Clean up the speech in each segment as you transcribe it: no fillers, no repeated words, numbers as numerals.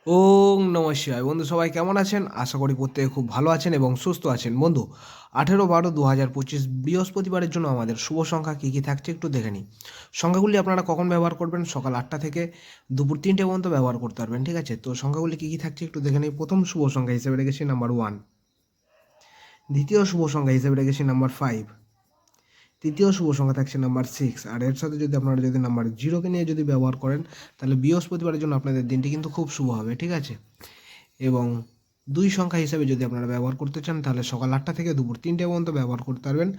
ওং নমঃ শিবায়। বন্ধু সবাই কেমন আছেন? আশা করি প্রত্যেকে খুব ভালো আছেন এবং সুস্থ আছেন। বন্ধু 18/12/2025 বৃহস্পতিবারের জন্য আমাদের শুভ সংখ্যা কী কী থাকছে একটু দেখে নিই। সংখ্যাগুলি আপনারা কখন ব্যবহার করবেন? সকাল 8টা থেকে দুপুর 3টে পর্যন্ত ব্যবহার করতে পারবেন, ঠিক আছে? তো সংখ্যাগুলি কী কী থাকছে একটু দেখে নিই। প্রথম শুভ সংখ্যা হিসেবে রেখেছি নাম্বার 1, দ্বিতীয় শুভ সংখ্যা হিসেবে রেখেছি নাম্বার 5, তৃতীয় শুভ সংখ্যা থাকছে নাম্বার 6, আর এর সাথে যদি আপনারা নাম্বার 0কে নিয়ে ব্যবহার করেন তাহলে বৃহস্পতিবারের জন্য আপনাদের দিনটি কিন্তু খুব শুভ হবে, ঠিক আছে? এবং 2 সংখ্যা হিসেবে যদি আপনারা ব্যবহার করতে চান তাহলে সকাল 8টা থেকে দুপুর 3টে পর্যন্ত ব্যবহার করতে পারবেন।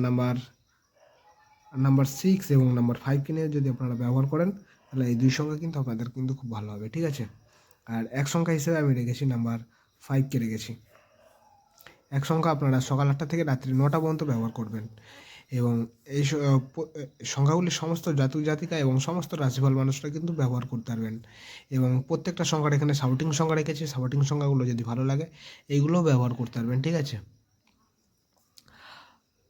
নাম্বার নাম্বার 6 এবং নাম্বার 5কে নিয়ে যদি আপনারা ব্যবহার করেন তাহলে এই 2 সংখ্যা কিন্তু আপনাদের কিন্তু খুব ভালো হবে, ঠিক আছে? আর এক সংখ্যা হিসেবে আমি রেখেছি নাম্বার 5কে রেখেছি। এক সংখ্যা আপনারা সকাল 8টা থেকে রাত্রি 9টা পর্যন্ত ব্যবহার করবেন এবং এই সংখ্যাগুলি সমস্ত জাতক জাতিকা এবং সমস্ত রাশিফল মানুষরা কিন্তু ব্যবহার করতে পারবেন এবং প্রত্যেকটা সংখ্যার এখানে সাপোর্টিং সংখ্যা রেখেছি। সাপোর্টিং সংখ্যাগুলো যদি ভালো লাগে এইগুলোও ব্যবহার করতে পারবেন, ঠিক আছে?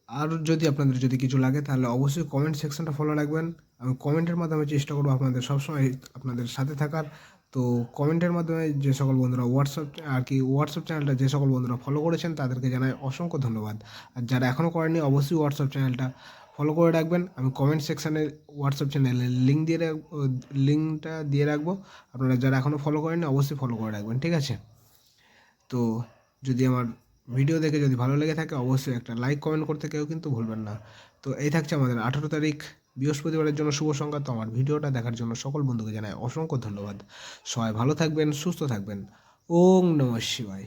আর যদি আপনাদের কিছু লাগে তাহলে অবশ্যই কমেন্ট সেকশনটা ফলো রাখবেন। আমি কমেন্টের মাধ্যমে চেষ্টা করবো আপনাদের সবসময় আপনাদের সাথে থাকার। তো কমেন্টের মাধ্যমে যে সকল বন্ধুরা হোয়াটসঅ্যাপ চ্যানেলটা যে সকল বন্ধুরা ফলো করেছেন তাদেরকে জানাই অসংখ্য ধন্যবাদ। আর যারা এখনও করেনি অবশ্যই হোয়াটসঅ্যাপ চ্যানেলটা ফলো করে রাখবেন। আমি কমেন্ট সেকশানে হোয়াটসঅ্যাপ চ্যানেলের লিঙ্কটা দিয়ে রাখবো। আপনারা যারা এখনও ফলো করেননি অবশ্যই ফলো করে রাখবেন, ঠিক আছে? তো যদি আমার ভিডিও দেখে যদি ভালো লেগে থাকে অবশ্যই একটা লাইক কমেন্ট করতে কেউ কিন্তু ভুলবেন না। তো এই থাকছে আমাদের 18 তারিখ বৃহস্পতিবারের জন্য শুভ সংখ্যা। তো আমার ভিডিওটা দেখার জন্য সকল বন্ধুকে জানাই অসংখ্য ধন্যবাদ। সবাই ভালো থাকবেন, সুস্থ থাকবেন। ওং নমঃ শিবায়।